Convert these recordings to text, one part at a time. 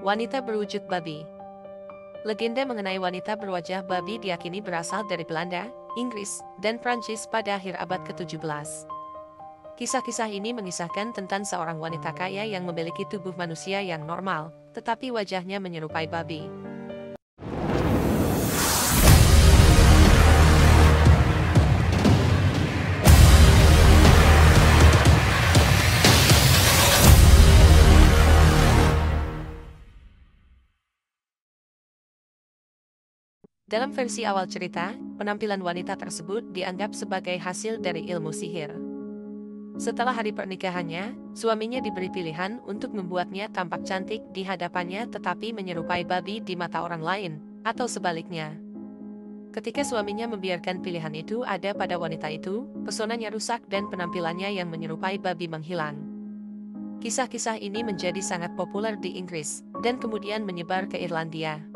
Wanita berwujud babi. Legenda mengenai wanita berwajah babi diyakini berasal dari Belanda, Inggris, dan Prancis pada akhir abad ke-17. Kisah-kisah ini mengisahkan tentang seorang wanita kaya yang memiliki tubuh manusia yang normal, tetapi wajahnya menyerupai babi. Dalam versi awal cerita, penampilan wanita tersebut dianggap sebagai hasil dari ilmu sihir. Setelah hari pernikahannya, suaminya diberi pilihan untuk membuatnya tampak cantik di hadapannya tetapi menyerupai babi di mata orang lain, atau sebaliknya. Ketika suaminya membiarkan pilihan itu ada pada wanita itu, pesonanya rusak dan penampilannya yang menyerupai babi menghilang. Kisah-kisah ini menjadi sangat populer di Inggris, dan kemudian menyebar ke Irlandia.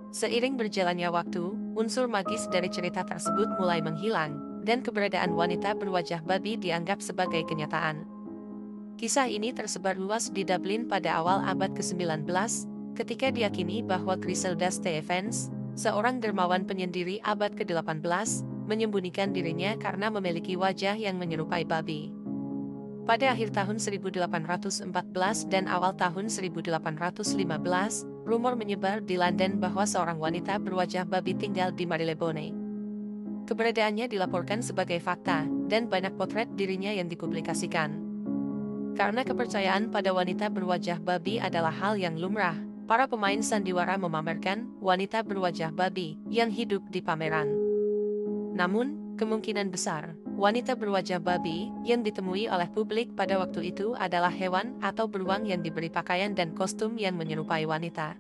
Seiring berjalannya waktu, unsur magis dari cerita tersebut mulai menghilang, dan keberadaan wanita berwajah babi dianggap sebagai kenyataan. Kisah ini tersebar luas di Dublin pada awal abad ke-19, ketika diyakini bahwa Griselda Stephens, seorang dermawan penyendiri abad ke-18, menyembunyikan dirinya karena memiliki wajah yang menyerupai babi. Pada akhir tahun 1814 dan awal tahun 1815, rumor menyebar di London bahwa seorang wanita berwajah babi tinggal di Marylebone. Keberadaannya dilaporkan sebagai fakta, dan banyak potret dirinya yang dipublikasikan. Karena kepercayaan pada wanita berwajah babi adalah hal yang lumrah, para pemain sandiwara memamerkan wanita berwajah babi yang hidup di pameran. Namun, kemungkinan besar, wanita berwajah babi yang ditemui oleh publik pada waktu itu adalah hewan atau beruang yang diberi pakaian dan kostum yang menyerupai wanita.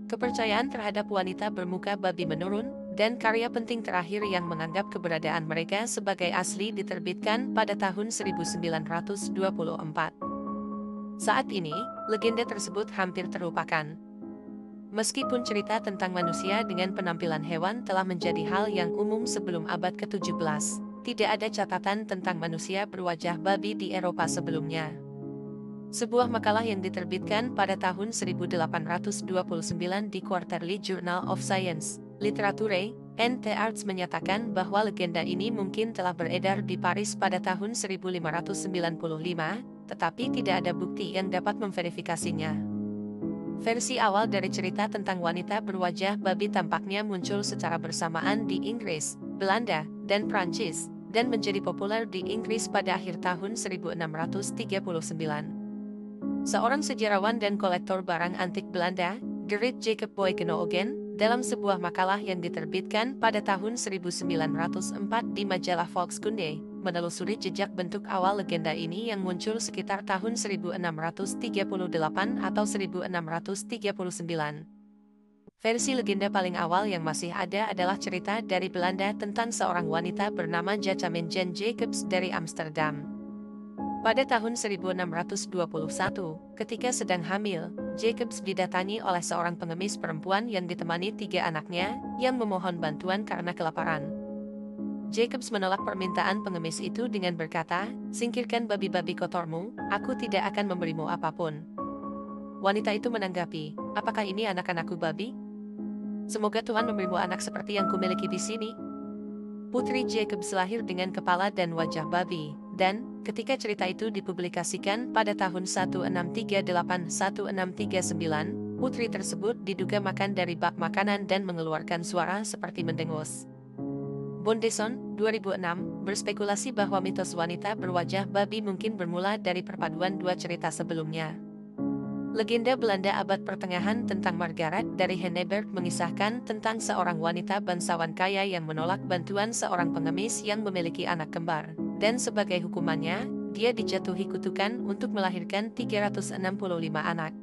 Kepercayaan terhadap wanita bermuka babi menurun, dan karya penting terakhir yang menganggap keberadaan mereka sebagai asli diterbitkan pada tahun 1924. Saat ini, legenda tersebut hampir terlupakan. Meskipun cerita tentang manusia dengan penampilan hewan telah menjadi hal yang umum sebelum abad ke-17, tidak ada catatan tentang manusia berwajah babi di Eropa sebelumnya. Sebuah makalah yang diterbitkan pada tahun 1829 di Quarterly Journal of Science, Literature, and the Arts menyatakan bahwa legenda ini mungkin telah beredar di Paris pada tahun 1595, tetapi tidak ada bukti yang dapat memverifikasinya. Versi awal dari cerita tentang wanita berwajah babi tampaknya muncul secara bersamaan di Inggris, Belanda, dan Prancis, dan menjadi populer di Inggris pada akhir tahun 1639. Seorang sejarawan dan kolektor barang antik Belanda, Gerrit Jacob Boykenoogen, dalam sebuah makalah yang diterbitkan pada tahun 1904 di majalah Volkskunde, menelusuri jejak bentuk awal legenda ini yang muncul sekitar tahun 1638 atau 1639. Versi legenda paling awal yang masih ada adalah cerita dari Belanda tentang seorang wanita bernama Jacamin Jan Jacobs dari Amsterdam. Pada tahun 1621, ketika sedang hamil, Jacobs didatangi oleh seorang pengemis perempuan yang ditemani 3 anaknya, yang memohon bantuan karena kelaparan. Jacobs menolak permintaan pengemis itu dengan berkata, "Singkirkan babi-babi kotormu, aku tidak akan memberimu apapun." Wanita itu menanggapi, "Apakah ini anak-anakku babi? Semoga Tuhan memberimu anak seperti yang kumiliki di sini." Putri Jacobs lahir dengan kepala dan wajah babi, dan, ketika cerita itu dipublikasikan pada tahun 1638-1639, putri tersebut diduga makan dari bak makanan dan mengeluarkan suara seperti mendengus. Bondeson, 2006, berspekulasi bahwa mitos wanita berwajah babi mungkin bermula dari perpaduan 2 cerita sebelumnya. Legenda Belanda abad pertengahan tentang Margaret dari Henneberg mengisahkan tentang seorang wanita bangsawan kaya yang menolak bantuan seorang pengemis yang memiliki anak kembar, dan sebagai hukumannya, dia dijatuhi kutukan untuk melahirkan 365 anak.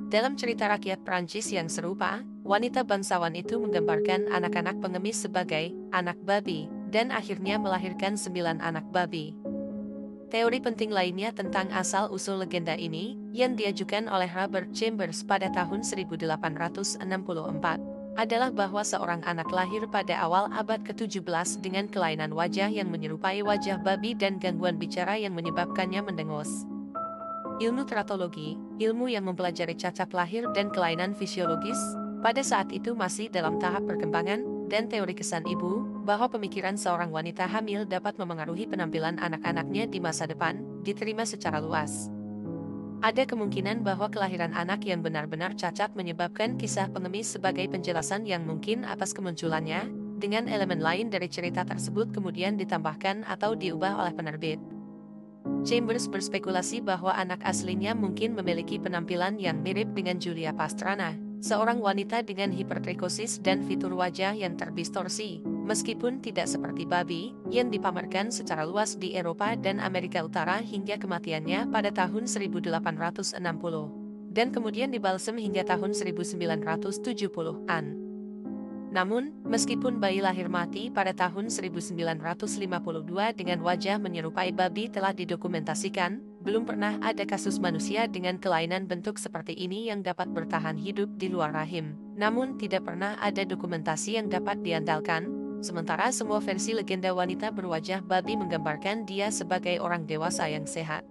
Dalam cerita rakyat Prancis yang serupa, wanita bangsawan itu menggambarkan anak-anak pengemis sebagai anak babi, dan akhirnya melahirkan 9 anak babi. Teori penting lainnya tentang asal-usul legenda ini, yang diajukan oleh Robert Chambers pada tahun 1864, adalah bahwa seorang anak lahir pada awal abad ke-17 dengan kelainan wajah yang menyerupai wajah babi dan gangguan bicara yang menyebabkannya mendengus. Ilmu teratologi, ilmu yang mempelajari cacat lahir dan kelainan fisiologis, pada saat itu masih dalam tahap perkembangan, dan teori kesan ibu, bahwa pemikiran seorang wanita hamil dapat memengaruhi penampilan anak-anaknya di masa depan, diterima secara luas. Ada kemungkinan bahwa kelahiran anak yang benar-benar cacat menyebabkan kisah pengemis sebagai penjelasan yang mungkin atas kemunculannya, dengan elemen lain dari cerita tersebut kemudian ditambahkan atau diubah oleh penerbit. Chambers berspekulasi bahwa anak aslinya mungkin memiliki penampilan yang mirip dengan Julia Pastrana, seorang wanita dengan hipertrikosis dan fitur wajah yang terdistorsi, meskipun tidak seperti Barbie, yang dipamerkan secara luas di Eropa dan Amerika Utara hingga kematiannya pada tahun 1860, dan kemudian dibalsem hingga tahun 1970-an. Namun, meskipun bayi lahir mati pada tahun 1952 dengan wajah menyerupai babi telah didokumentasikan, belum pernah ada kasus manusia dengan kelainan bentuk seperti ini yang dapat bertahan hidup di luar rahim. Namun tidak pernah ada dokumentasi yang dapat diandalkan, sementara semua versi legenda wanita berwajah babi menggambarkan dia sebagai orang dewasa yang sehat.